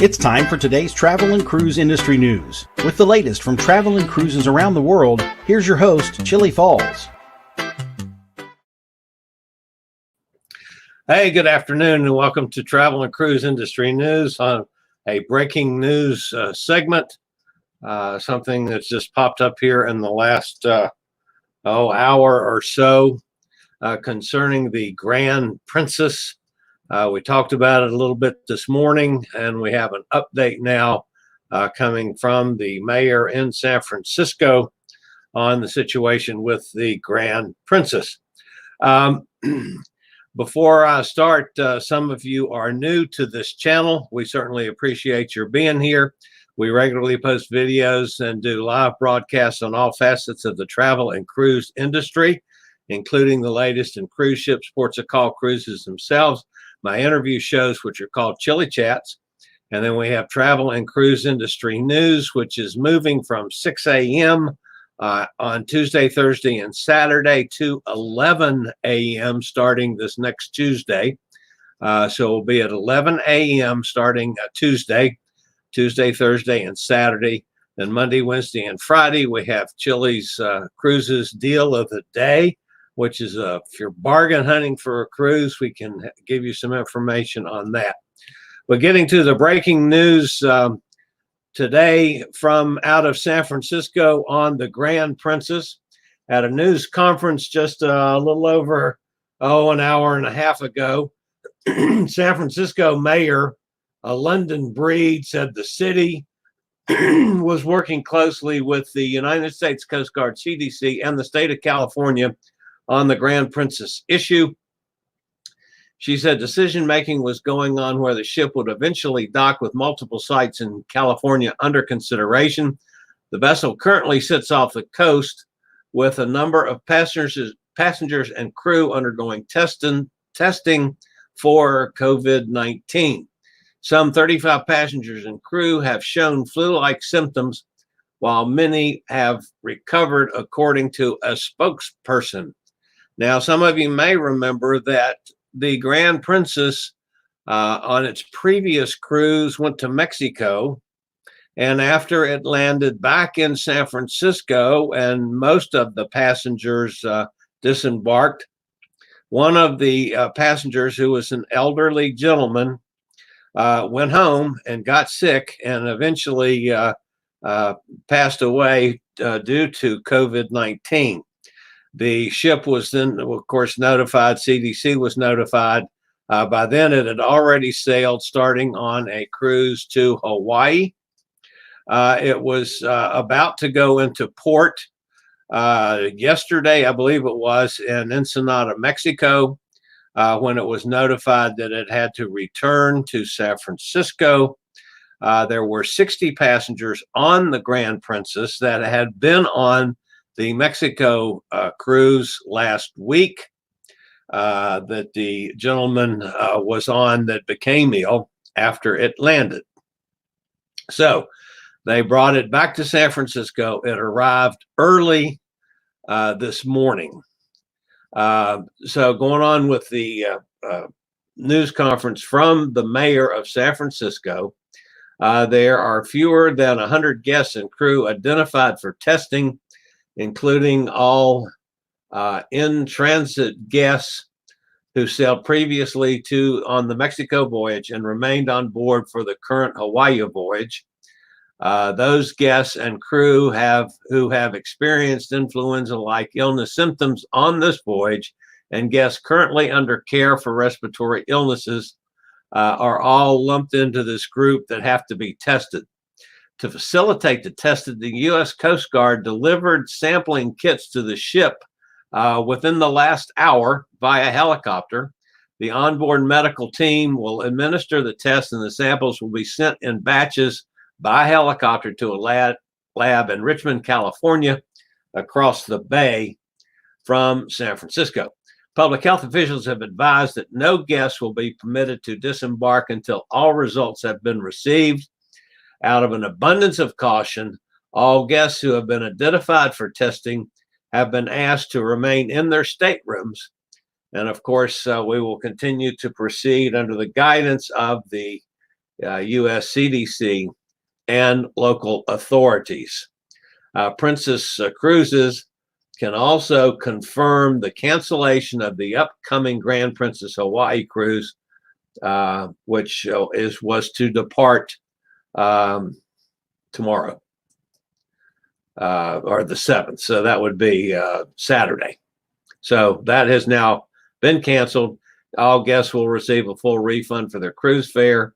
It's time for today's travel and cruise industry news. With the latest from travel and cruises around the world, here's your host, Chillie Falls. Hey, good afternoon and welcome to Travel and Cruise Industry News on a breaking news segment. Something that's just popped up here in the last hour or so concerning the Grand Princess. We talked about it a little bit this morning, and we have an update now coming from the mayor in San Francisco on the situation with the Grand Princess. Before I start, some of you are new to this channel. We certainly appreciate your being here. We regularly post videos and do live broadcasts on all facets of the travel and cruise industry, including the latest in cruise ships, ports of call, cruises themselves, my interview shows, which are called Chillie Chats. And then we have travel and cruise industry news, which is moving from 6 a.m. On Tuesday, Thursday, and Saturday to 11 a.m. starting this next Tuesday. So it'll be at 11 a.m. starting Tuesday, Thursday, and Saturday. Then Monday, Wednesday, and Friday, we have Chillie's Cruises Deal of the Day, which is if you're bargain hunting for a cruise, we can give you some information on that. But getting to the breaking news today from out of San Francisco on the Grand Princess at a news conference just a little over, an hour and a half ago. San Francisco Mayor London Breed said the city was working closely with the United States Coast Guard, CDC, and the state of California on the Grand Princess issue. She said decision-making was going on where the ship would eventually dock with multiple sites in California under consideration. The vessel currently sits off the coast with a number of passengers and crew undergoing testing for COVID-19. Some 35 passengers and crew have shown flu-like symptoms, while many have recovered, according to a spokesperson. Now, some of you may remember that the Grand Princess on its previous cruise went to Mexico, and after it landed back in San Francisco and most of the passengers disembarked, one of the passengers, who was an elderly gentleman, went home and got sick and eventually passed away due to COVID-19. The ship was then, of course, notified. CDC was notified. By then, it had already sailed, starting on a cruise to Hawaii. It was about to go into port yesterday, I believe it was, in Ensenada, Mexico, when it was notified that it had to return to San Francisco. There were 60 passengers on the Grand Princess that had been on the Mexico cruise last week that the gentleman was on that became ill after it landed. So they brought it back to San Francisco. It arrived early this morning. So going on with the news conference from the mayor of San Francisco, there are fewer than 100 guests and crew identified for testing, including all in-transit guests who sailed previously on the Mexico voyage and remained on board for the current Hawaii voyage. Those guests and crew who have experienced influenza-like illness symptoms on this voyage, and guests currently under care for respiratory illnesses are all lumped into this group that have to be tested. To facilitate the testing, the U.S. Coast Guard delivered sampling kits to the ship within the last hour via helicopter. The onboard medical team will administer the test, and the samples will be sent in batches by helicopter to a lab in Richmond, California, across the bay from San Francisco. Public health officials have advised that no guests will be permitted to disembark until all results have been received. Out of an abundance of caution, all guests who have been identified for testing have been asked to remain in their staterooms. And of course, we will continue to proceed under the guidance of the U.S. CDC, and local authorities. Princess Cruises can also confirm the cancellation of the upcoming Grand Princess Hawaii cruise, which was to depart tomorrow, or the 7th. So that would be Saturday. So that has now been canceled. All guests will receive a full refund for their cruise fare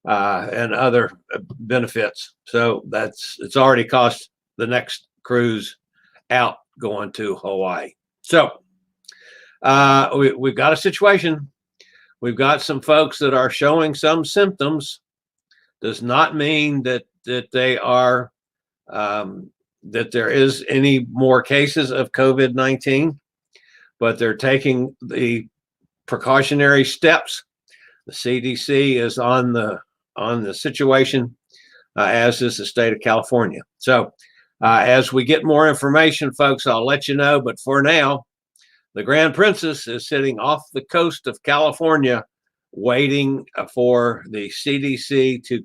and other benefits. So it's already cost the next cruise out going to Hawaii. So we've got a situation. We've got some folks that are showing some symptoms. Does not mean that they are that there is any more cases of COVID-19, but they're taking the precautionary steps. The CDC is on the situation, as is the state of California. So as we get more information, folks, I'll let you know. But for now, the Grand Princess is sitting off the coast of California, waiting for the CDC to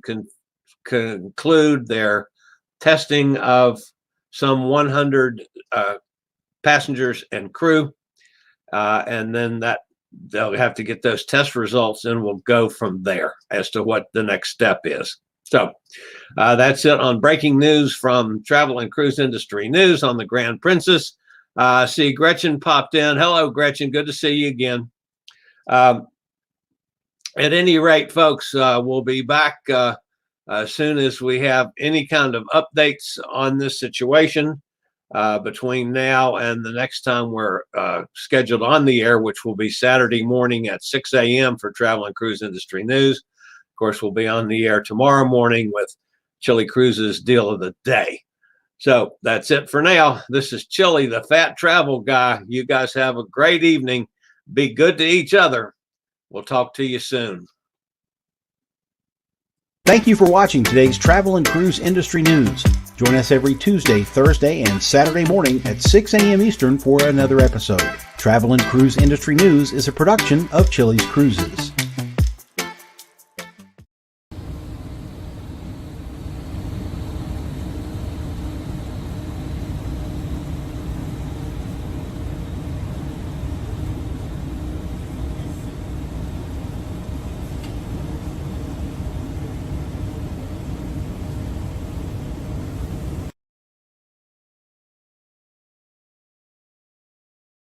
conclude their testing of some 100 passengers and crew. And then they'll have to get those test results, and we'll go from there as to what the next step is. So that's it on breaking news from Travel and Cruise Industry News on the Grand Princess. See, Gretchen popped in. Hello, Gretchen. Good to see you again. At any rate, folks, we'll be back as soon as we have any kind of updates on this situation. Between now and the next time we're scheduled on the air, which will be Saturday morning at 6 a.m. for Travel and Cruise Industry News. Of course, we'll be on the air tomorrow morning with Chillie Cruises Deal of the Day. So that's it for now. This is Chillie, the Fat Travel Guy. You guys have a great evening. Be good to each other. We'll talk to you soon. Thank you for watching today's Travel and Cruise Industry News. Join us every Tuesday, Thursday, and Saturday morning at 6 a.m. Eastern for another episode. Travel and Cruise Industry News is a production of Chillie's Cruises.